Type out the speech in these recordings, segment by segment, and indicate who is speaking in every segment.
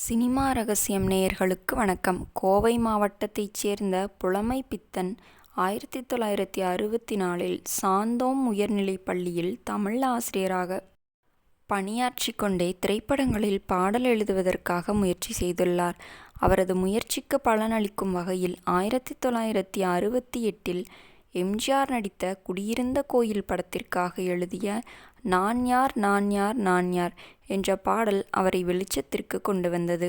Speaker 1: Cinema ரகசியம் நேயர்களுக்கு வணக்கம். கோவை மாவட்டத்தைச் சேர்ந்த புலமை பித்தன் 1964 சாந்தோம் உயர்நிலைப் பள்ளியில் தமிழ் ஆசிரியராக பணியாற்றிக் கொண்டே திரைப்படங்களில் பாடல் எழுதுவதற்காக முயற்சி செய்துள்ளார். அவரது முயற்சிக்கு பலனளிக்கும் வகையில் 1968 எம்ஜிஆர் நடித்த குடியிருந்த கோயில் படத்திற்காக எழுதிய நான் யார் நான் யார் நான் யார் என்ற பாடல் அவரை வெளிச்சத்திற்கு கொண்டு வந்தது.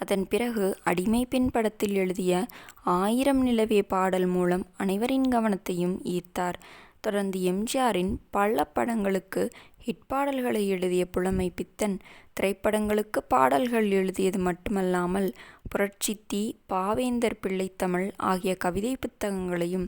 Speaker 1: அதன் பிறகு அடிமை பெண் படத்தில் எழுதிய 1000 நிலவே பாடல் மூலம் அனைவரின் கவனத்தையும் ஈர்த்தார். தொடர்ந்து எம்ஜிஆரின் பல படங்களுக்கு ஹிட் பாடல்களை எழுதிய புலமை பித்தன் திரைப்படங்களுக்கு பாடல்கள் எழுதியது மட்டுமல்லாமல் புரட்சித்தி, பாவேந்தர் பிள்ளைத்தமிழ் ஆகிய கவிதை புத்தகங்களையும்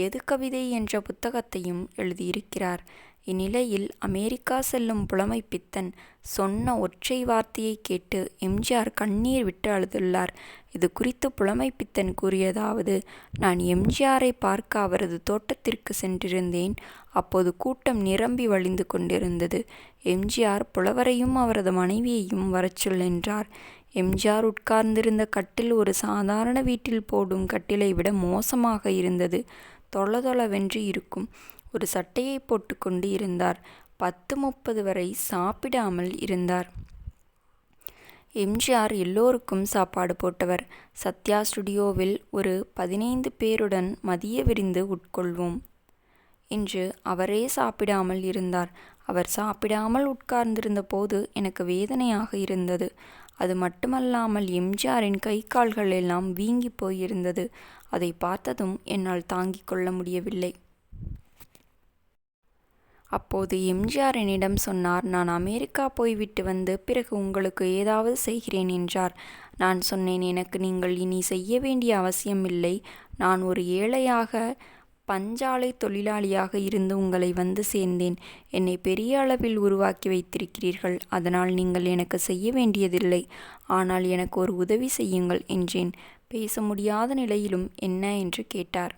Speaker 1: எது கவிதை என்ற புத்தகத்தையும் எழுதியிருக்கிறார். இந்நிலையில் அமெரிக்கா செல்லும் புலமை பித்தன் சொன்ன ஒற்றை வார்த்தையை கேட்டு எம்ஜிஆர் கண்ணீர் விட்டு அழுதுள்ளார். இது குறித்து புலமை பித்தன் கூறியதாவது: நான் எம்ஜிஆரை பார்க்க அவரது தோட்டத்திற்கு சென்றிருந்தேன். அப்போது கூட்டம் நிரம்பி வழிந்து கொண்டிருந்தது. எம்ஜிஆர் புலவரையும் அவரது மனைவியையும் வரச்சொல் என்றார். எம்ஜிஆர் உட்கார்ந்திருந்த கட்டில் ஒரு சாதாரண வீட்டில் போடும் கட்டிலை விட மோசமாக இருந்தது. தொளதொளவென்று இருக்கும் ஒரு சட்டையை போட்டுக்கொண்டு இருந்தார். 10:30 வரை சாப்பிடாமல் இருந்தார். எம்ஜிஆர் எல்லோருக்கும் சாப்பாடு போட்டவர். சத்யா ஸ்டுடியோவில் ஒரு 15 பேருடன் மதிய விருந்து உட்கொள்வோம் என்று அவரே சாப்பிடாமல் இருந்தார். அவர் சாப்பிடாமல் உட்கார்ந்திருந்த போது எனக்கு வேதனையாக இருந்தது. அது மட்டுமல்லாமல் எம்ஜிஆரின் கை கால்கள் எல்லாம் வீங்கி போயிருந்தது. அதை பார்த்ததும் என்னால் தாங்கிக் கொள்ள முடியவில்லை. அப்போது எம்ஜிஆர் என்னிடம் சொன்னார், நான் அமெரிக்கா போய்விட்டு வந்து பிறகு உங்களுக்கு ஏதாவது செய்கிறேன் என்றார். நான் சொன்னேன், எனக்கு நீங்கள் இனி செய்ய வேண்டிய அவசியமில்லை. நான் ஒரு ஏழையாக பஞ்சாலை தொழிலாளியாக இருந்து உங்களை வந்து சேர்ந்தேன். என்னை பெரிய அளவில் உருவாக்கி வைத்திருக்கிறீர்கள். அதனால் நீங்கள் எனக்கு செய்ய வேண்டியதில்லை. ஆனால் எனக்கு ஒரு உதவி செய்யுங்கள் என்றேன். பேச முடியாத நிலையிலும் என்ன என்று கேட்டார்.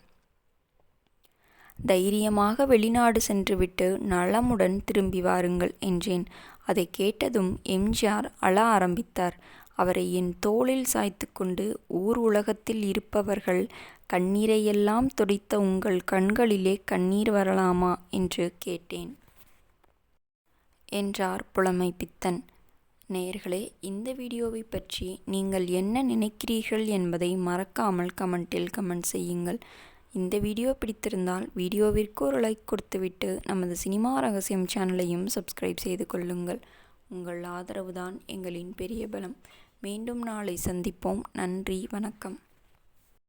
Speaker 1: தைரியமாக வெளிநாடு சென்றுவிட்டு நலமுடன் திரும்பி வாருங்கள் என்றேன். அதை கேட்டதும் எம்ஜிஆர் அழ ஆரம்பித்தார். அவரை என் தோளில் சாய்த்து கொண்டு, ஊர் உலகத்தில் இருப்பவர்கள் கண்ணீரையெல்லாம் துடைத்த உங்கள் கண்களிலே கண்ணீர் வரலாமா என்று கேட்டேன் என்றார் புலமை பித்தன். நேயர்களே, இந்த வீடியோவை பற்றி நீங்கள் என்ன நினைக்கிறீர்கள் என்பதை மறக்காமல் கமெண்டில் கமெண்ட் செய்யுங்கள். இந்த வீடியோ பிடித்திருந்தால் வீடியோவிற்கு ஒரு லைக் கொடுத்துவிட்டு நமது சினிமா ரகசியம் சேனலையும் சப்ஸ்கிரைப் செய்து கொள்ளுங்கள். உங்கள் ஆதரவுதான் எங்களின் பெரிய பலம். மீண்டும் நாளை சந்திப்போம். நன்றி, வணக்கம்.